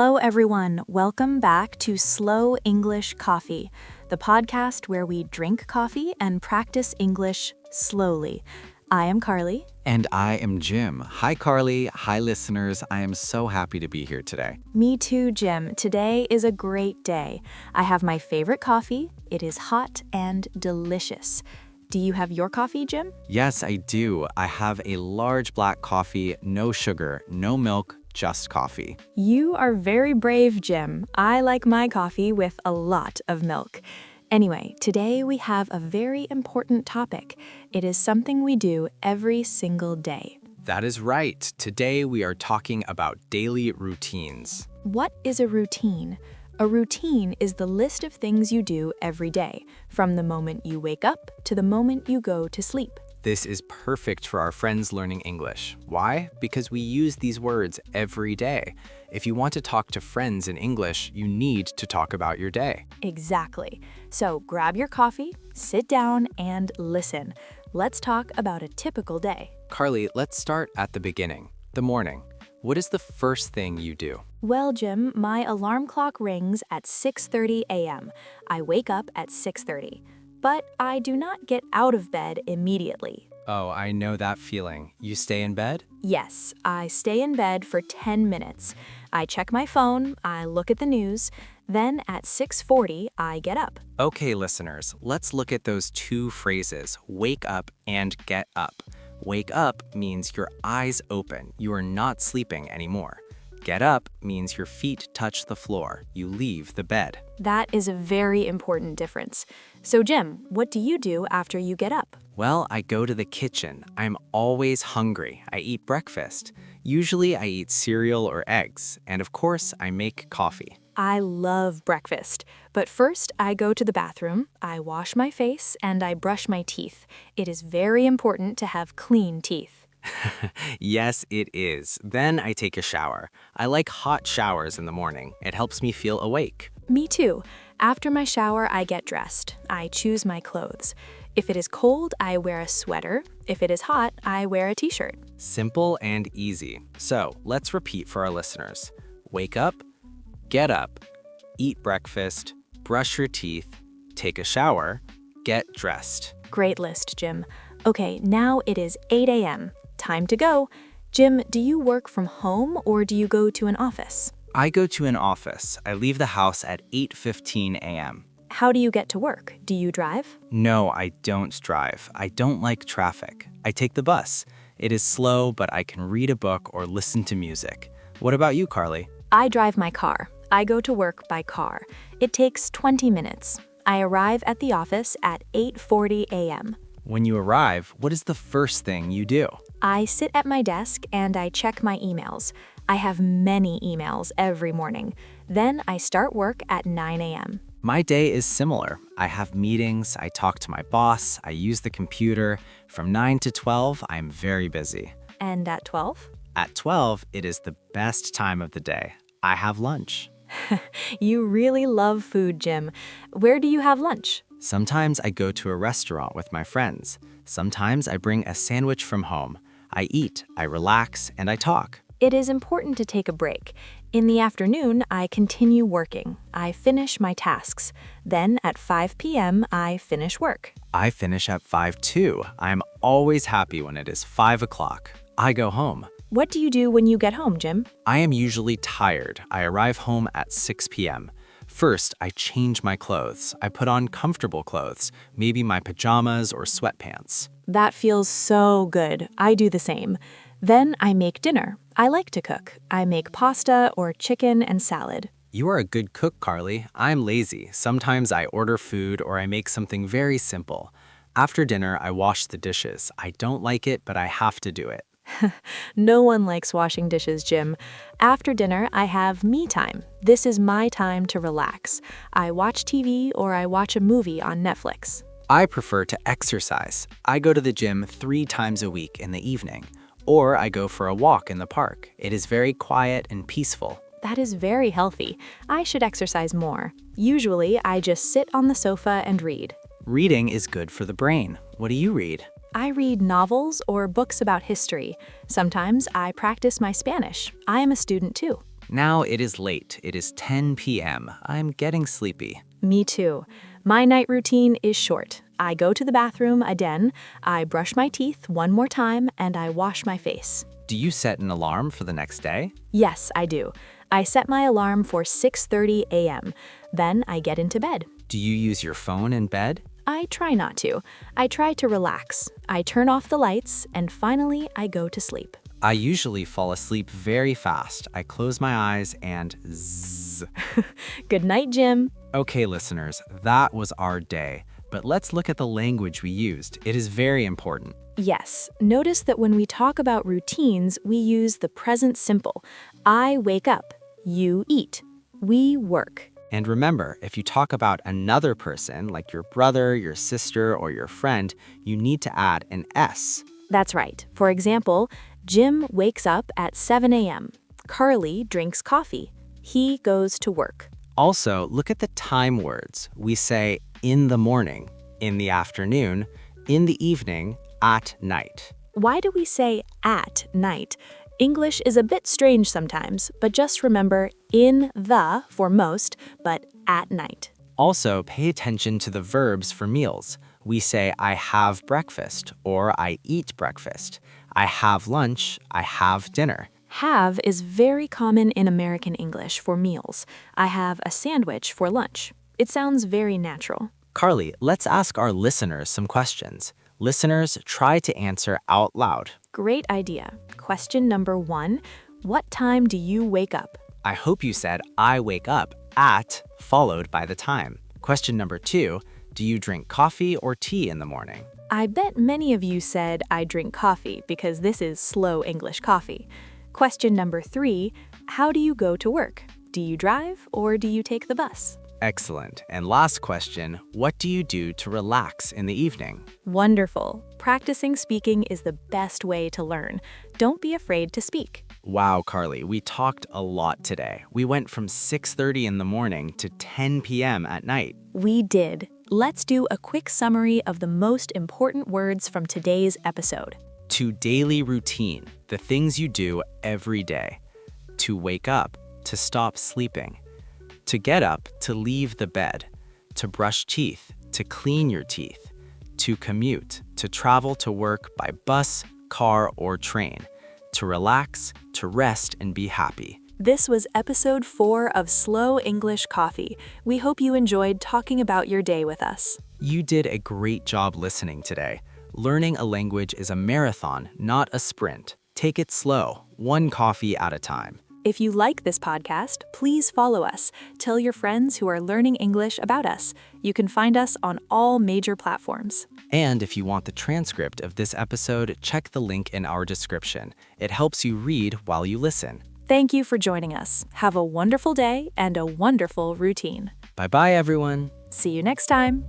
Hello, everyone. Welcome back to Slow English Coffee, the podcast where we drink coffee and practice English slowly. I am Carly. And I am Jim. Hi, Carly. Hi, listeners. I am so happy to be here today. Me too, Jim. Today is a great day. I have my favorite coffee. It is hot and delicious. Do you have your coffee, Jim? Yes, I do. I have a large black coffee, no sugar, no milk, just coffee. You are very brave, Jim. I like my coffee with a lot of milk. Anyway, today we have a very important topic. It is something we do every single day. That is right. Today we are talking about daily routines. What is a routine? A routine is the list of things you do every day, from the moment you wake up to the moment you go to sleep. This is perfect for our friends learning English. Why? Because we use these words every day. If you want to talk to friends in English, you need to talk about your day. Exactly. So grab your coffee, sit down, and listen. Let's talk about a typical day. Carly, let's start at the beginning, the morning. What is the first thing you do? Well, Jim, my alarm clock rings at 6:30 a.m. I wake up at 6:30. But I do not get out of bed immediately. Oh, I know that feeling. You stay in bed? Yes, I stay in bed for 10 minutes. I check my phone, I look at the news, then at 6:40, I get up. Okay, listeners, let's look at those two phrases, wake up and get up. Wake up means your eyes open. You are not sleeping anymore. Get up means your feet touch the floor. You leave the bed. That is a very important difference. So, Jim, what do you do after you get up? Well, I go to the kitchen. I'm always hungry. I eat breakfast. Usually I eat cereal or eggs. And of course, I make coffee. I love breakfast. But first, I go to the bathroom, I wash my face, and I brush my teeth. It is very important to have clean teeth. Yes, it is. Then I take a shower. I like hot showers in the morning. It helps me feel awake. Me too. After my shower, I get dressed. I choose my clothes. If it is cold, I wear a sweater. If it is hot, I wear a t-shirt. Simple and easy. So let's repeat for our listeners. Wake up, get up, eat breakfast, brush your teeth, take a shower, get dressed. Great list, Jim. Okay, now it is 8 a.m. Time to go. Jim, do you work from home or do you go to an office? I go to an office. I leave the house at 8:15 a.m. How do you get to work? Do you drive? No, I don't drive. I don't like traffic. I take the bus. It is slow, but I can read a book or listen to music. What about you, Carly? I drive my car. I go to work by car. It takes 20 minutes. I arrive at the office at 8:40 a.m. When you arrive, what is the first thing you do? I sit at my desk and I check my emails. I have many emails every morning. Then I start work at 9 a.m. My day is similar. I have meetings, I talk to my boss, I use the computer. From 9 to 12, I'm very busy. And at 12? At 12, it is the best time of the day. I have lunch. You really love food, Jim. Where do you have lunch? Sometimes I go to a restaurant with my friends. Sometimes I bring a sandwich from home. I eat, I relax, and I talk. It is important to take a break. In the afternoon, I continue working. I finish my tasks. Then at 5 p.m., I finish work. I finish at 5 too. I'm always happy when it is 5 o'clock. I go home. What do you do when you get home, Jim? I am usually tired. I arrive home at 6 p.m. First, I change my clothes. I put on comfortable clothes, maybe my pajamas or sweatpants. That feels so good. I do the same. Then I make dinner. I like to cook. I make pasta or chicken and salad. You are a good cook, Carly. I'm lazy. Sometimes I order food or I make something very simple. After dinner, I wash the dishes. I don't like it, but I have to do it. No one likes washing dishes, Jim. After dinner, I have me time. This is my time to relax. I watch TV or I watch a movie on Netflix. I prefer to exercise. I go to the gym 3 times a week in the evening, or I go for a walk in the park. It is very quiet and peaceful. That is very healthy. I should exercise more. Usually, I just sit on the sofa and read. Reading is good for the brain. What do you read? I read novels or books about history. Sometimes I practice my Spanish. I am a student too. Now it is late. It is 10 p.m. I'm getting sleepy. Me too. My night routine is short. I go to the bathroom again, I brush my teeth one more time, and I wash my face. Do you set an alarm for the next day? Yes, I do. I set my alarm for 6:30 a.m. Then I get into bed. Do you use your phone in bed? I try not to. I try to relax. I turn off the lights, and finally I go to sleep. I usually fall asleep very fast. I close my eyes and zzz. Good night, Jim. Okay, listeners, that was our day. But let's look at the language we used. It is very important. Yes, notice that when we talk about routines, we use the present simple. I wake up. You eat. We work. And remember, if you talk about another person, like your brother, your sister, or your friend, you need to add an S. That's right. For example, Jim wakes up at 7 a.m. Carly drinks coffee. He goes to work. Also, look at the time words. We say in the morning, in the afternoon, in the evening, at night. Why do we say at night? English is a bit strange sometimes, but just remember in the for most, but at night. Also, pay attention to the verbs for meals. We say I have breakfast or I eat breakfast. I have lunch, I have dinner. Have is very common in American English for meals. I have a sandwich for lunch. It sounds very natural. Carly, let's ask our listeners some questions. Listeners, try to answer out loud. Great idea. Question number 1. What time do you wake up? I hope you said I wake up at followed by the time. Question number 2. Do you drink coffee or tea in the morning? I bet many of you said I drink coffee because this is slow English coffee. Question number 3. How do you go to work? Do you drive or do you take the bus? Excellent. And last question, what do you do to relax in the evening? Wonderful. Practicing speaking is the best way to learn. Don't be afraid to speak. Wow, Carly, we talked a lot today. We went from 6:30 in the morning to 10 p.m. at night. We did. Let's do a quick summary of the most important words from today's episode. To daily routine, the things you do every day. To wake up, to stop sleeping. To get up, to leave the bed. To brush teeth, to clean your teeth. To commute, to travel to work by bus, car, or train. To relax, to rest and be happy. This was episode 4 of Slow English Coffee. We hope you enjoyed talking about your day with us. You did a great job listening today. Learning a language is a marathon, not a sprint. Take it slow, one coffee at a time. If you like this podcast, please follow us. Tell your friends who are learning English about us. You can find us on all major platforms. And if you want the transcript of this episode, check the link in our description. It helps you read while you listen. Thank you for joining us. Have a wonderful day and a wonderful routine. Bye-bye, everyone. See you next time.